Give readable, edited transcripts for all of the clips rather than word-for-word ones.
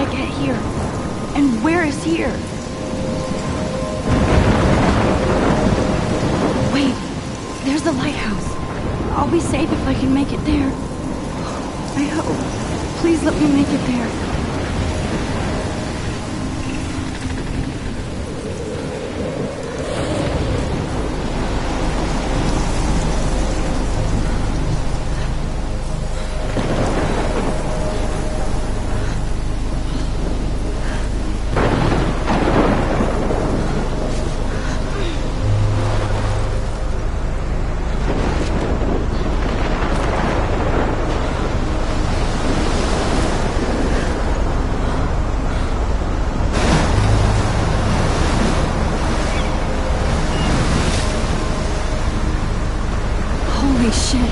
I get here? And where is here? Wait, there's the lighthouse. I'll be safe if I can make it there. I hope. Please let me make it there. Holy shit.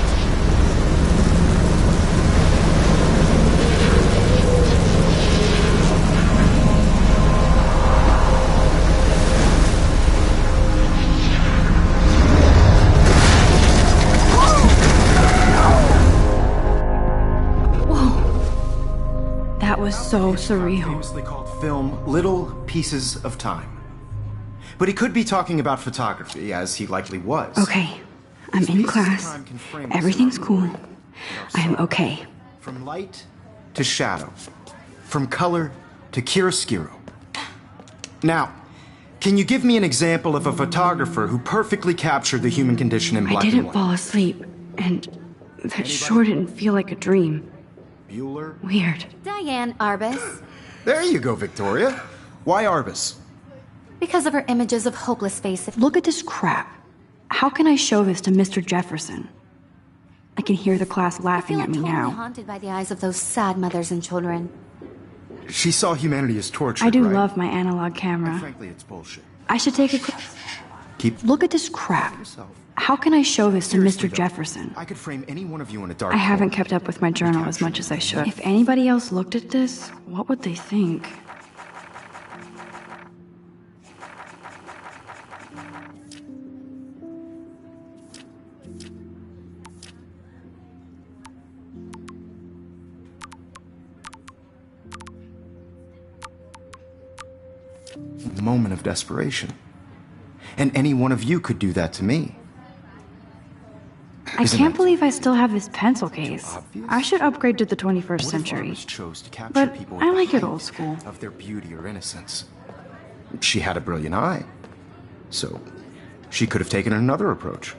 Whoa. That was so surreal. Famously called film Little Pieces of Time. But he could be talking about photography, as he likely was. Okay. I'm in class. Everything's cool. I am okay. From light to shadow. From color to chiaroscuro. Now, can you give me an example of a photographer who perfectly captured the human condition in black and white? I didn't fall asleep, and that sure didn't feel like a dream. Bueller? Weird. Diane Arbus. There you go, Victoria. Why Arbus? Because of her images of hopeless faces. Look at this crap. How can I show this to Mr. Jefferson? I can hear the class laughing at me totally now. Haunted by the eyes of those sad mothers and children. She saw humanity as tortured, I do right? love my analog camera. And frankly, it's bullshit. I should take a Look at this crap. How can I show this to Mr. Jefferson? I could frame any one of you in a dark I haven't corner. kept up with my journal as much as I should. If anybody else looked at this, what would they think? Moment of desperation. And any one of you could do that to me. I Isn't can't it? believe I still have this pencil case. obvious? I should upgrade to the 21st What if century. artists chose to capture But people I at the like it height old school. of their beauty or innocence? She had a brilliant eye, so she could have taken another approach.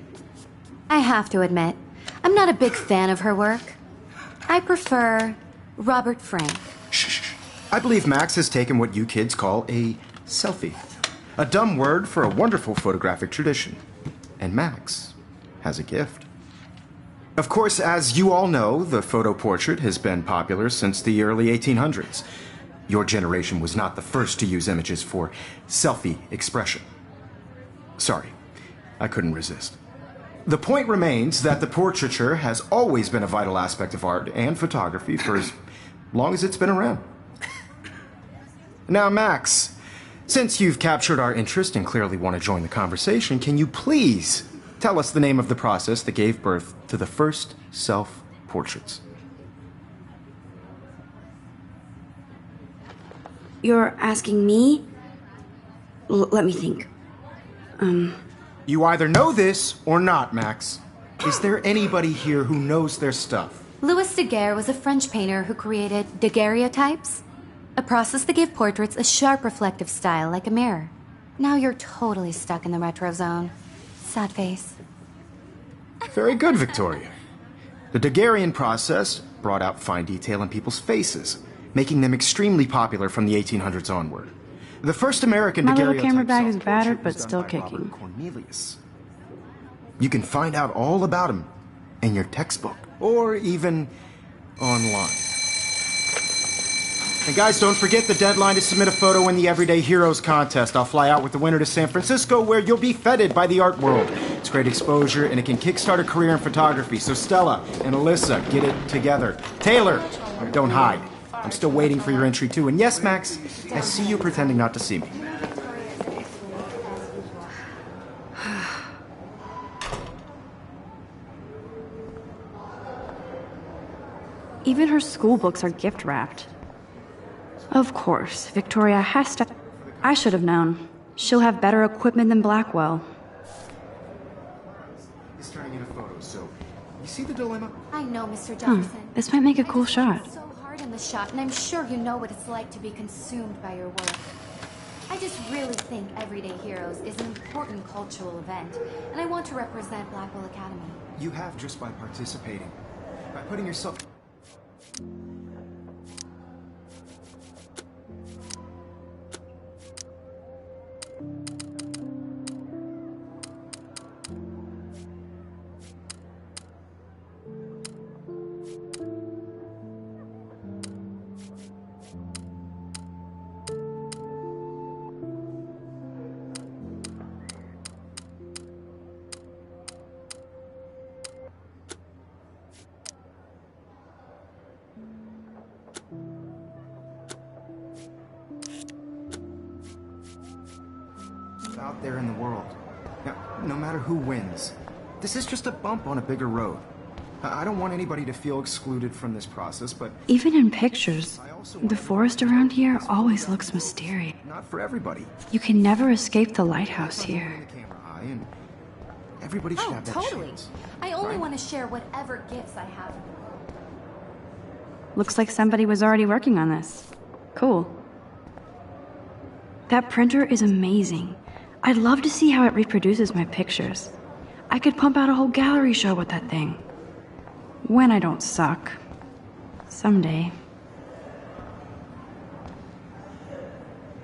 I have to admit, I'm not a big fan of her work. I prefer Robert Frank. Shh. I believe Max has taken what you kids call a selfie. A dumb word for a wonderful photographic tradition. And Max has a gift. Of course, as you all know, the photo portrait has been popular since the early 1800s. Your generation was not the first to use images for selfie expression. Sorry, I couldn't resist. The point remains that the portraiture has always been a vital aspect of art and photography for as long as it's been around. Now, Max, since you've captured our interest and clearly want to join the conversation, can you please tell us the name of the process that gave birth to the first self-portraits? You're asking me? Let me think. You either know this or not, Max. Is there anybody here who knows their stuff? Louis Daguerre was a French painter who created daguerreotypes, a process that gave portraits a sharp reflective style like a mirror. Now you're totally stuck in the retro zone. Sad face. Very good, Victoria. The Daguerrean process brought out fine detail in people's faces, making them extremely popular from the 1800s onward. The first American My little daguerreotype camera bag is self-portrait battered, but was done still by kicking. Robert Cornelius. You can find out all about him in your textbook, or even online. And guys, don't forget the deadline to submit a photo in the Everyday Heroes contest. I'll fly out with the winner to San Francisco, where you'll be feted by the art world. It's great exposure, and it can kickstart a career in photography. So Stella and Alyssa, get it together. Taylor, don't hide. I'm still waiting for your entry, too. And yes, Max, I see you pretending not to see me. Even her school books are gift wrapped. Of course, Victoria has to... I should have known. She'll have better equipment than Blackwell. He's turning in a photo, so... You see the dilemma? I know, Mr. Jefferson. This might make a cool shot. So hard in the shot, and I'm sure you know what it's like to be consumed by your work. I just really think Everyday Heroes is an important cultural event, and I want to represent Blackwell Academy. You have just by participating. By putting yourself... out there in the world. Now, no matter who wins, this is just a bump on a bigger road. I don't want anybody to feel excluded from this process, but... Even in pictures, the forest around here always looks mysterious. Not for everybody. You can never escape the lighthouse here. The camera high, and everybody should have that totally. chance. I only right? want to share whatever gifts I have. Looks like somebody was already working on this. Cool. That printer is amazing. I'd love to see how it reproduces my pictures. I could pump out a whole gallery show with that thing. When I don't suck. Someday.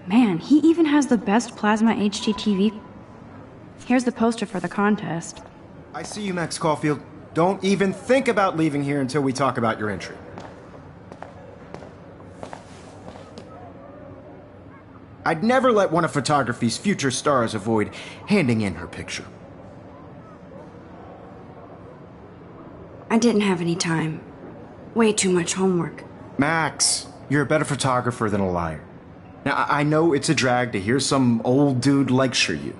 Man, he even has the best plasma HDTV. Here's the poster for the contest. I see you, Max Caulfield. Don't even think about leaving here until we talk about your entry. I'd never let one of photography's future stars avoid handing in her picture. I didn't have any time. Way too much homework. Max, you're a better photographer than a liar. Now, I know it's a drag to hear some old dude lecture you,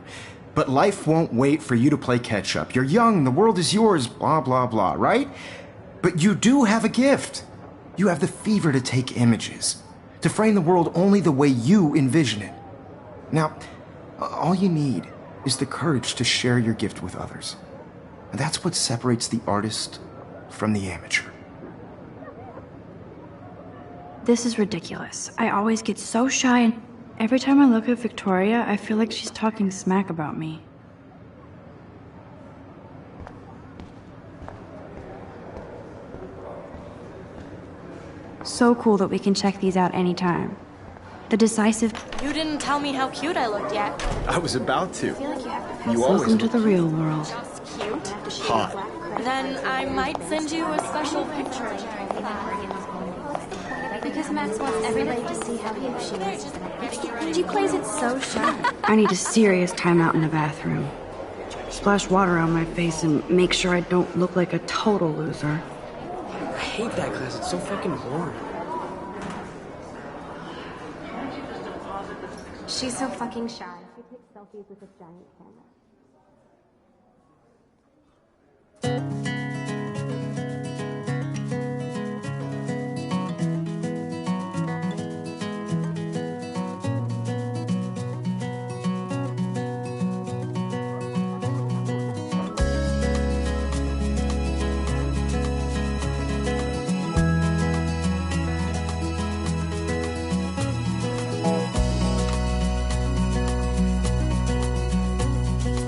but life won't wait for you to play catch-up. You're young, the world is yours, blah, blah, blah, right? But you do have a gift. You have the fever to take images, to frame the world only the way you envision it. Now, all you need is the courage to share your gift with others. And that's what separates the artist from the amateur. This is ridiculous. I always get so shy, and every time I look at Victoria, I feel like she's talking smack about me. So cool that we can check these out anytime. The decisive... You didn't tell me how cute I looked yet. I was about to. I feel like you have to You always Welcome to the real world. Just cute. hot. Then I might send you a special picture. Because Max wants everybody to see how cute she is. She plays it so sharp. I need a serious timeout in the bathroom. Splash water on my face and make sure I don't look like a total loser. I hate that class. It's so fucking boring. She's so fucking shy. She takes selfies with this giant camera.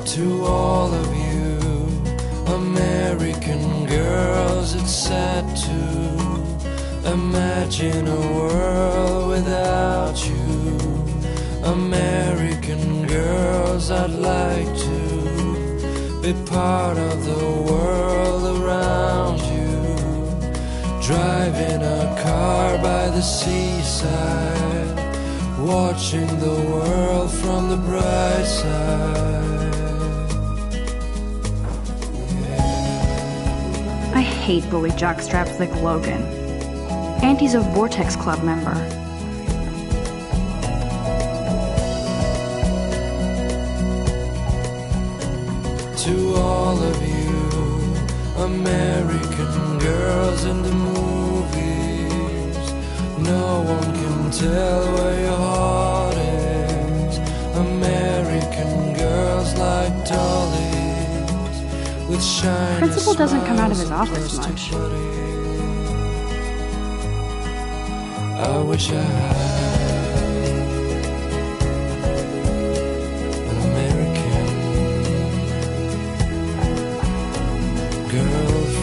To all of you American girls, it's sad to imagine a world without you. American girls, I'd like to be part of the world around you. Driving a car by the seaside, watching the world from the bright side. I hate bully jockstraps like Logan. Auntie's a Vortex Club member. To all of you American girls in the movies, no one can tell where your heart is. American girls like dollies with shiny Principal doesn't come out of his smiles and office plastic much. bodies. I wish I had an American girlfriend.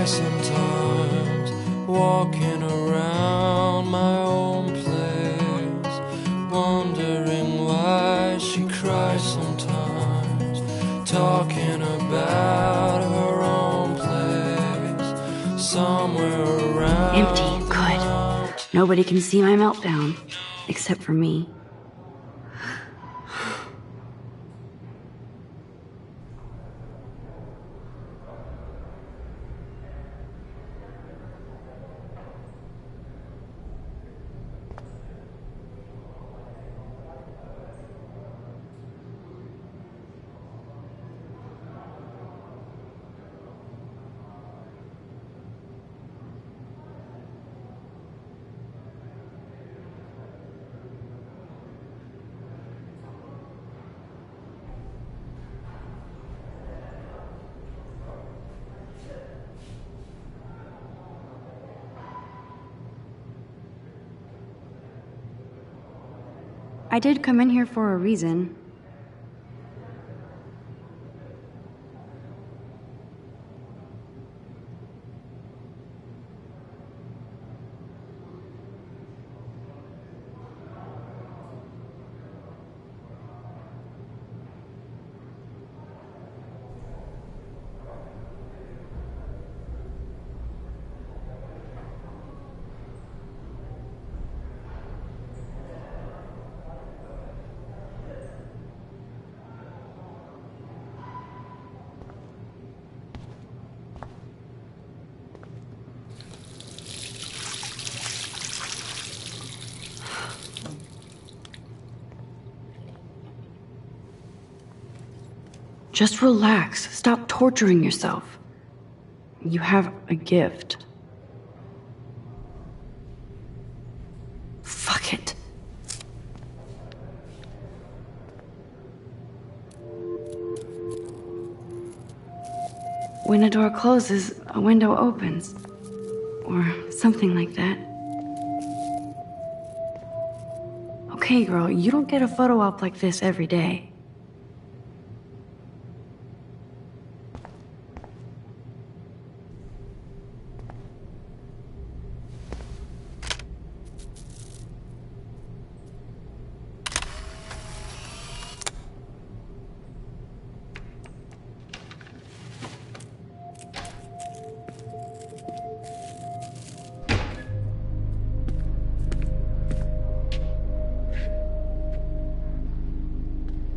Sometimes walking around my own place, wondering why she cries sometimes, talking about her own place, somewhere around. Empty. Good. Nobody can see my meltdown, except for me. I did come in here for a reason. Just relax. Stop torturing yourself. You have a gift. Fuck it. When a door closes, a window opens. Or something like that. Okay, girl, you don't get a photo op like this every day.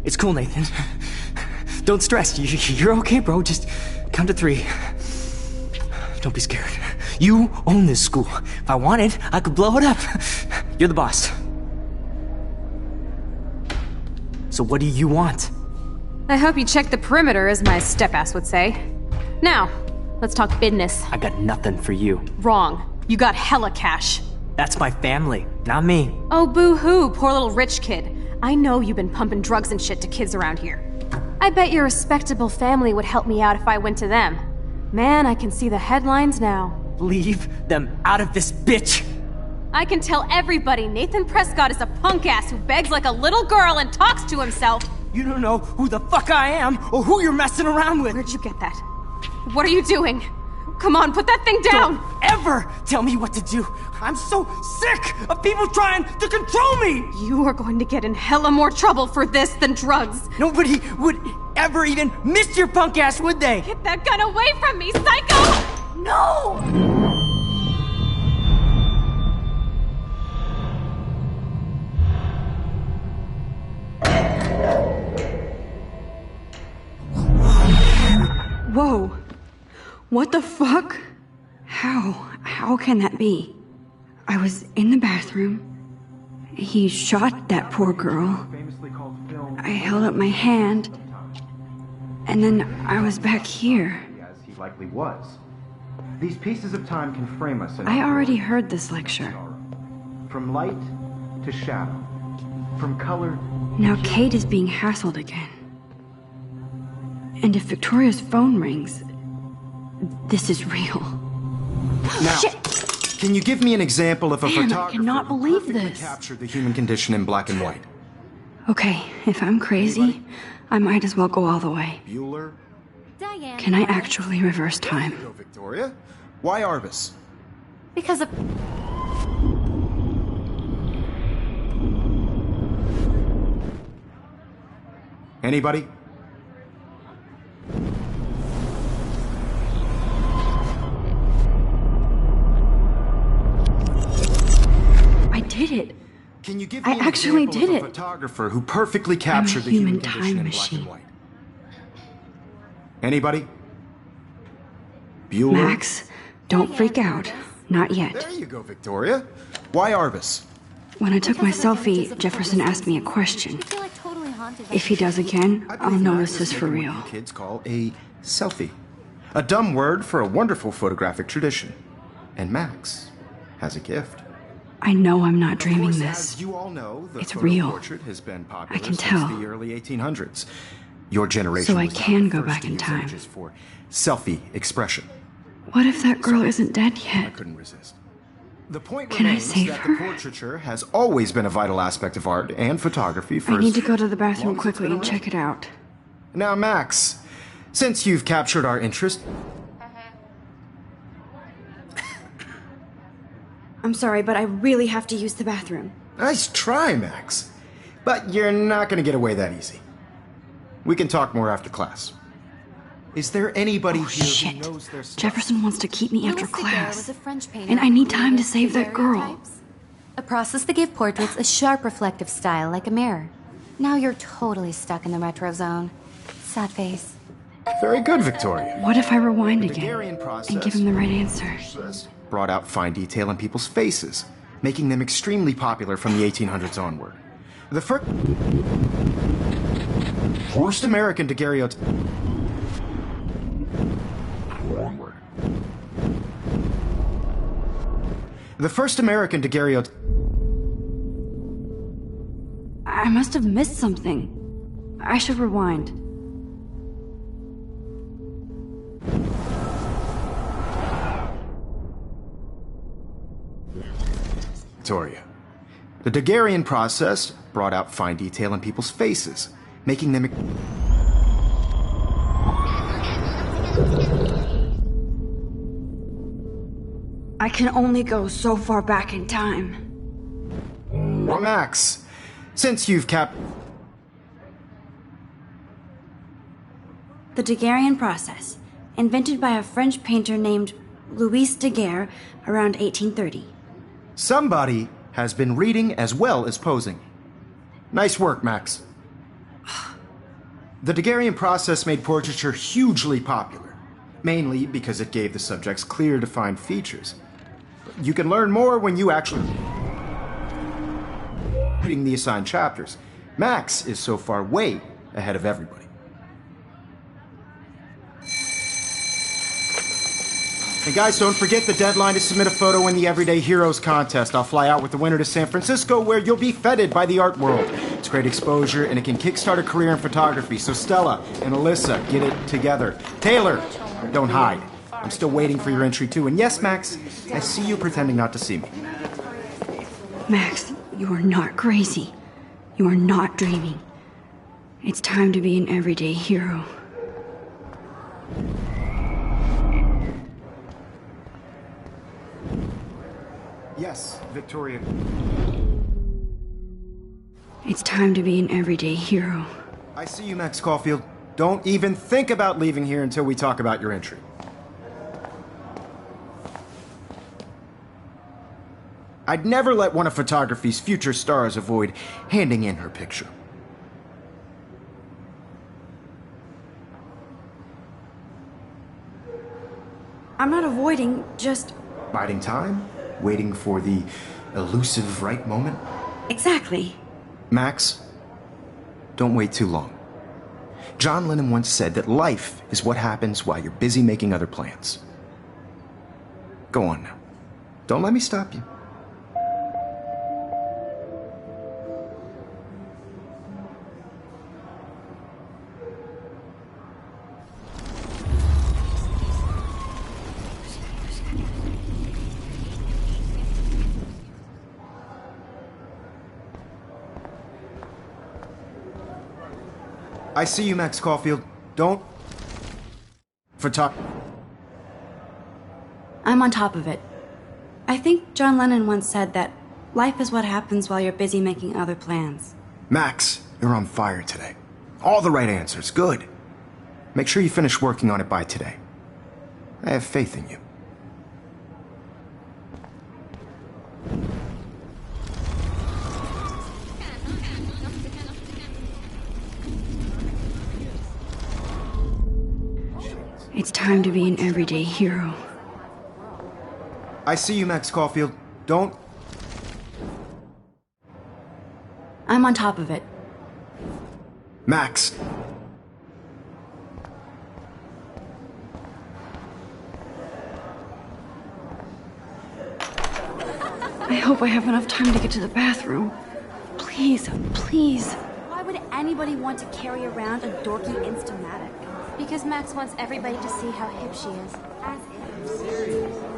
It's cool, Nathan. Don't stress. You're okay, bro. Just count to 3. Don't be scared. You own this school. If I wanted, I could blow it up. You're the boss. So what do you want? I hope you checked the perimeter, as my step-ass would say. Now, let's talk business. I got nothing for you. Wrong. You got hella cash. That's my family, not me. Oh, boo-hoo, poor little rich kid. I know you've been pumping drugs and shit to kids around here. I bet your respectable family would help me out if I went to them. Man, I can see the headlines now. Leave them out of this bitch! I can tell everybody Nathan Prescott is a punk ass who begs like a little girl and talks to himself. You don't know who the fuck I am or who you're messing around with. Where'd you get that? What are you doing? Come on, put that thing down! Don't ever tell me what to do! I'm so sick of people trying to control me! You are going to get in hella more trouble for this than drugs. Nobody would ever even miss your punk ass, would they? Get that gun away from me, psycho! No! Whoa. What the fuck? How can that be? I was in the bathroom. He shot that poor girl. I held up my hand. And then I was back here. As he likely was. These pieces of time can frame us in I already heard this lecture. From light to shadow. From color. Now Kate is being hassled again. And if Victoria's phone rings, this is real. Now, Shit! Can you give me an example of a Man, I photographer cannot who believe perfectly this. captured the human condition in black and white? Okay, if I'm crazy, I might as well go all the way. Bueller? Diane. Can I actually reverse time? Go, Victoria. Why Arbus? Because of. Anybody? I did it. Can you give me I an actually example did of a it. photographer who perfectly captured the human human condition time in machine. black and white? Anybody? Bueller? Max, don't freak out. Not There yet. you go, Victoria. Why Arbus? When I took my Because of the images selfie, of Jefferson photos asked me a I question. feel like totally haunted by If he does again, I I'll believe know Max this is for making real. what you kids call a selfie. A dumb word for a wonderful photographic tradition. And Max has a gift. I know I'm not Of dreaming course, this. As you all know, the It's photo real. portrait has been popular I can since tell. the early 1800s. Your generation So I was not can the go first back to in use time. images for selfie expression. What if that girl isn't dead I yet? couldn't resist. The point Can I remains save that her? the portraiture has always been a vital aspect of art and photography for I need to as go to the long bathroom as it's quickly been and check it out. Now, Max, since you've captured our interest, I'm sorry, but I really have to use the bathroom. nice try, Max. But you're not going to get away that easy. We can talk more after class. Is there anybody Oh, here shit. who knows their stuff? Jefferson wants to keep me after Louis Daguerre was class. a French painter And I need who time to created save that girl. daguerreotypes, a process that gave portraits a sharp reflective style like a mirror. Now you're totally stuck in the retro zone. Sad face. Very good, Victoria. What if I rewind Daguerrean again process and give him the right answer? brought out fine detail in people's faces, making them extremely popular from the 1800s onward. The first American daguerreotype. Onward. The first American daguerreotype. I must have missed something. I should rewind. Victoria. The Daguerrean process brought out fine detail in people's faces, making them. I can only go so far back in time. Max, since you've The Daguerrean process, invented by a French painter named Louis Daguerre around 1830. Somebody has been reading as well as posing. Nice work, Max. The Daguerrean process made portraiture hugely popular, mainly because it gave the subjects clear, defined features. But you can learn more when you actually reading the assigned chapters. Max is so far way ahead of everybody. And guys, don't forget the deadline to submit a photo in the Everyday Heroes contest. I'll fly out with the winner to San Francisco, where you'll be feted by the art world. It's great exposure, and it can kickstart a career in photography. So Stella and Alyssa, get it together. Taylor, don't hide. I'm still waiting for your entry, too. And yes, Max, I see you pretending not to see me. Max, you are not crazy. You are not dreaming. It's time to be an everyday hero. Yes, Victoria. It's time to be an everyday hero. I see you, Max Caulfield. Don't even think about leaving here until we talk about your entry. I'd never let one of photography's future stars avoid handing in her picture. I'm not avoiding, just... Biding time? Waiting for the elusive right moment? Exactly. Max, don't wait too long. John Lennon once said that life is what happens while you're busy making other plans. Go on now. Don't let me stop you. I see you, Max Caulfield. Don't... I'm on top of it. I think John Lennon once said that life is what happens while you're busy making other plans. Max, you're on fire today. All the right answers. Good. Make sure you finish working on it by today. I have faith in you. It's time to be an everyday hero. I see you, Max Caulfield. Don't... I'm on top of it. Max. I hope I have enough time to get to the bathroom. Please, please. Why would anybody want to carry around a dorky Instamatic? Because Max wants everybody to see how hip she is. As if.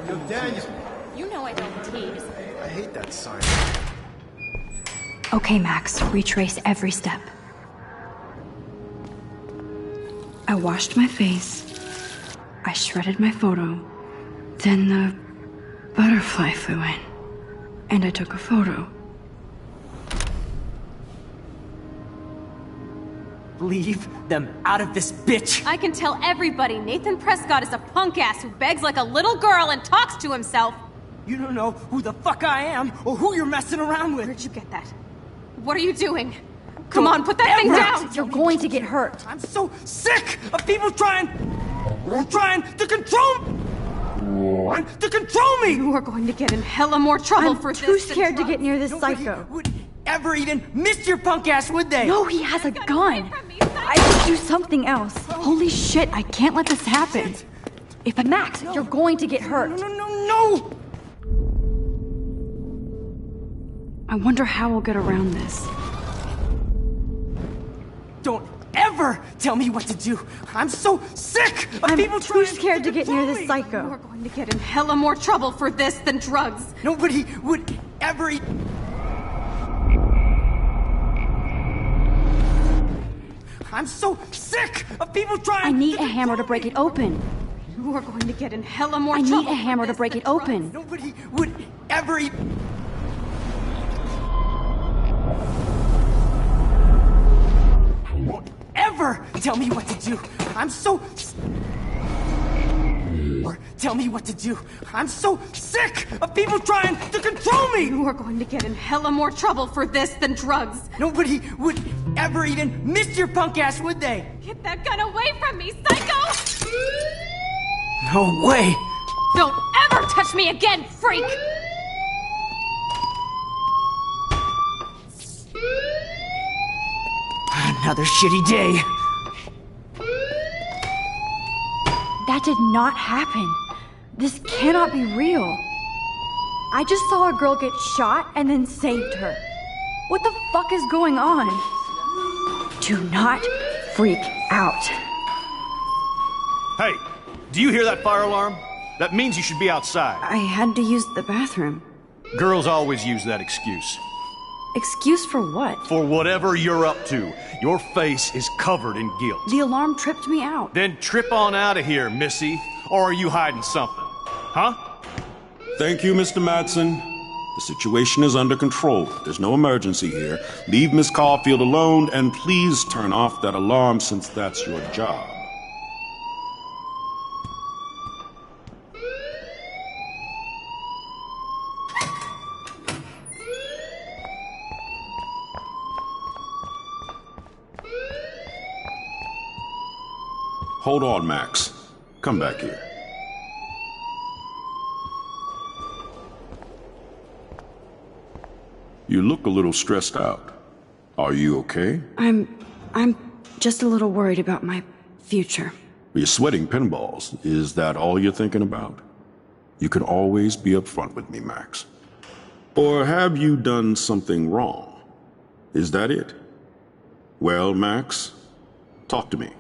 Yo, Daniel. You know I don't tease. I hate that sign. Okay, Max, retrace every step. I washed my face. I shredded my photo. Then the butterfly flew in. And I took a photo. Leave them out of this bitch! I can tell everybody Nathan Prescott is a punk ass who begs like a little girl and talks to himself. You don't know who the fuck I am or who you're messing around with. Where'd you get that? What are you doing? Come on, put that thing down! You're going to get hurt. I'm so sick of people trying to control me! You are going to get in hella more trouble for I'm this. too scared to get near this Nobody psycho. would ever even miss your punk ass, would they? No, he has a gun. I should do something else. Holy shit, I can't let this happen. If Max, you're going to get hurt. No! I wonder how we'll get around this. Don't ever tell me what to do. I'm so sick of I'm people too trying scared to get near control this me. You are psycho. going to get in hella more trouble for this than drugs. Nobody would ever eat. I'm so sick of people trying. I need a hammer to break it open. You are going to get in hella more I trouble. need a hammer to break it open. Nobody would ever eat. Won't ever tell me what to do. I'm so. Or tell me what to do. I'm so sick of people trying to control me. You are going to get in hella more trouble for this than drugs. Nobody would ever even miss your punk ass, would they? Get that gun away from me, psycho! No way. Don't ever touch me again, freak! Another shitty day. That did not happen. This cannot be real. I just saw a girl get shot and then saved her. What the fuck is going on? Do not freak out. Hey, do you hear that fire alarm? That means you should be outside. I had to use the bathroom. Girls always use that excuse. Excuse for what? For whatever you're up to, your face is covered in guilt. The alarm tripped me out. Then trip on out of here, missy. Or are you hiding something? Huh? Thank you, Mr. Madsen. The situation is under control. There's no emergency here. Leave Miss Caulfield alone, and please turn off that alarm since that's your job. Hold on, Max. Come back here. You look a little stressed out. Are you okay? I'm just a little worried about my future. You're sweating pinballs. Is that all you're thinking about? You can always be upfront with me, Max. Or have you done something wrong? Is that it? Well, Max, talk to me.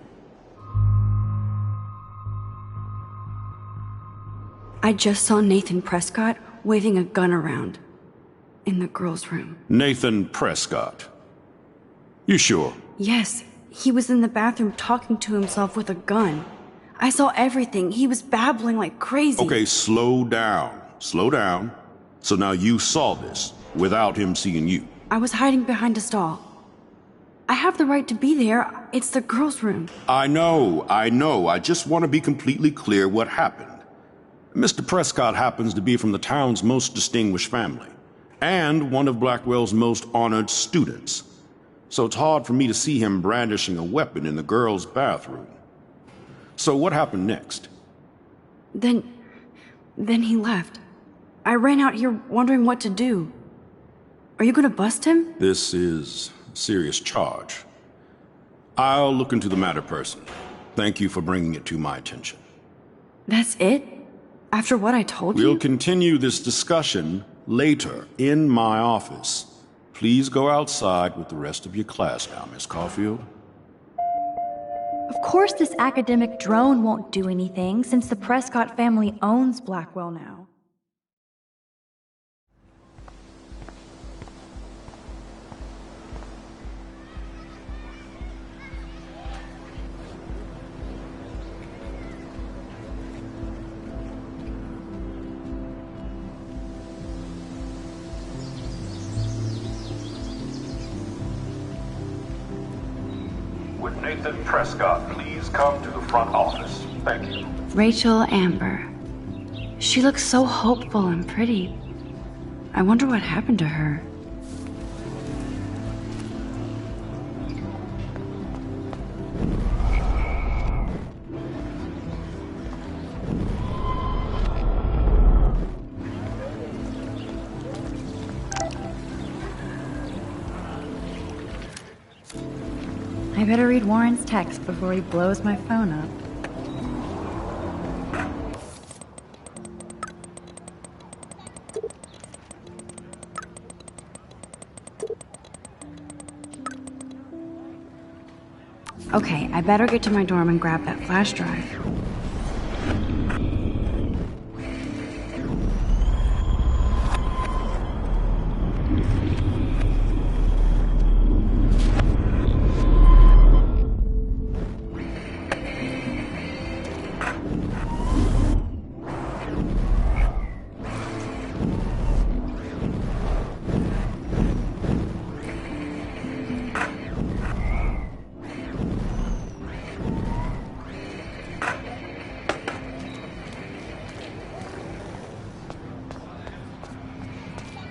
I just saw Nathan Prescott waving a gun around in the girls' room. Nathan Prescott. You sure? Yes, he was in the bathroom talking to himself with a gun. I saw everything. He was babbling like crazy. Okay, slow down. Slow down. So now you saw this without him seeing you. I was hiding behind a stall. I have the right to be there. It's the girls' room. I know. I just want to be completely clear what happened. Mr. Prescott happens to be from the town's most distinguished family, and one of Blackwell's most honored students. So it's hard for me to see him brandishing a weapon in the girls' bathroom. So what happened next? Then he left. I ran out here wondering what to do. Are you gonna bust him? This is a serious charge. I'll look into the matter personally. Thank you for bringing it to my attention. That's it? After what I told you? We'll continue this discussion later in my office. Please go outside with the rest of your class now, Miss Caulfield. Of course this academic drone won't do anything since the Prescott family owns Blackwell now. Would Nathan Prescott please come to the front office? Thank you. Rachel Amber. She looks so hopeful and pretty. I wonder what happened to her. I better read Warren's text before he blows my phone up. Okay, I better get to my dorm and grab that flash drive.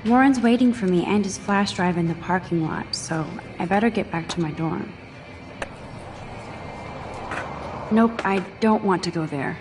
Warren's waiting for me and his flash drive in the parking lot, so I better get back to my dorm. Nope, I don't want to go there.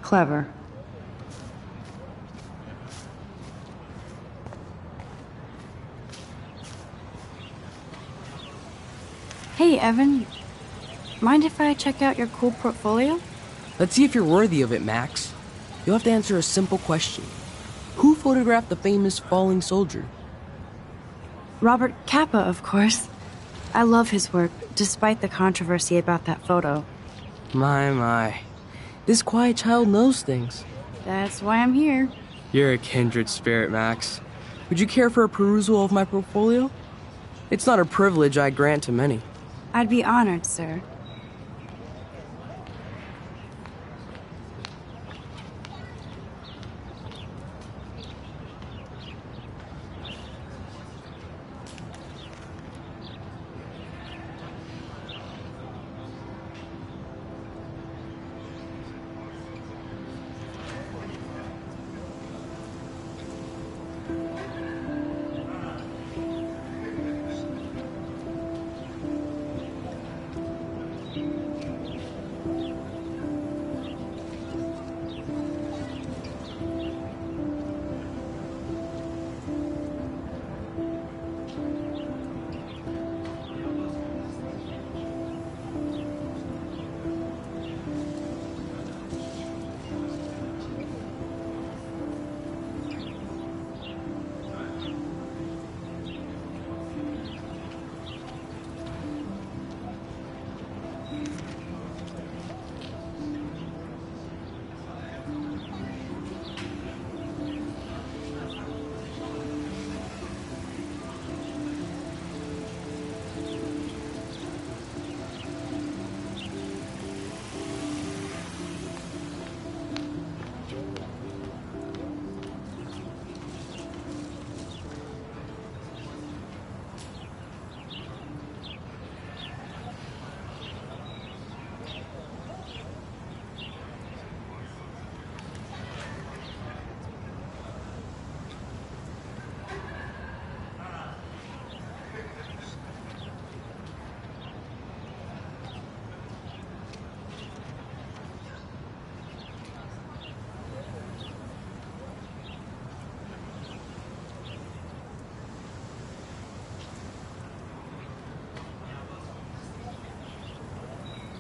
Clever. Hey, Evan. Mind if I check out your cool portfolio? Let's see if you're worthy of it, Max. You'll have to answer a simple question. Who photographed the famous falling soldier? Robert Capa, of course. I love his work, despite the controversy about that photo. My. This quiet child knows things. That's why I'm here. You're a kindred spirit, Max. Would you care for a perusal of my portfolio? It's not a privilege I grant to many. I'd be honored, sir.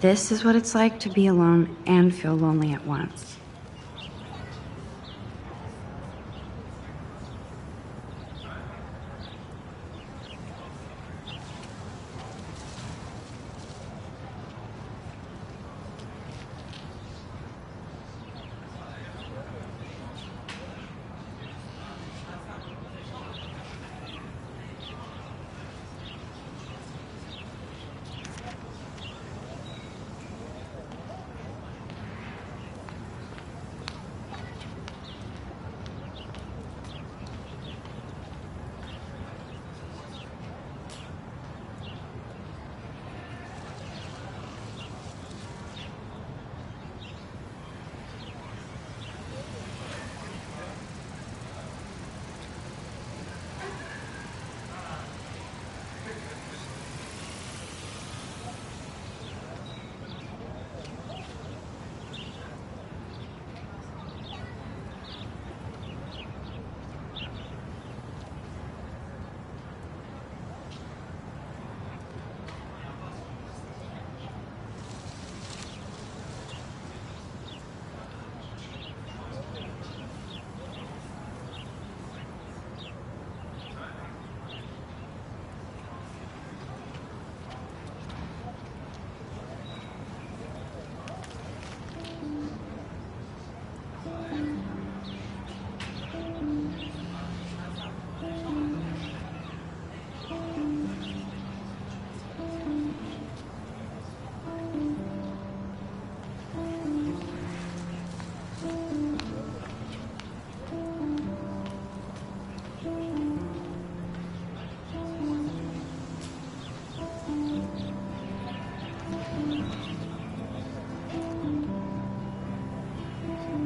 This is what it's like to be alone and feel lonely at once.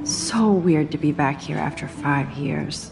So weird to be back here after 5 years.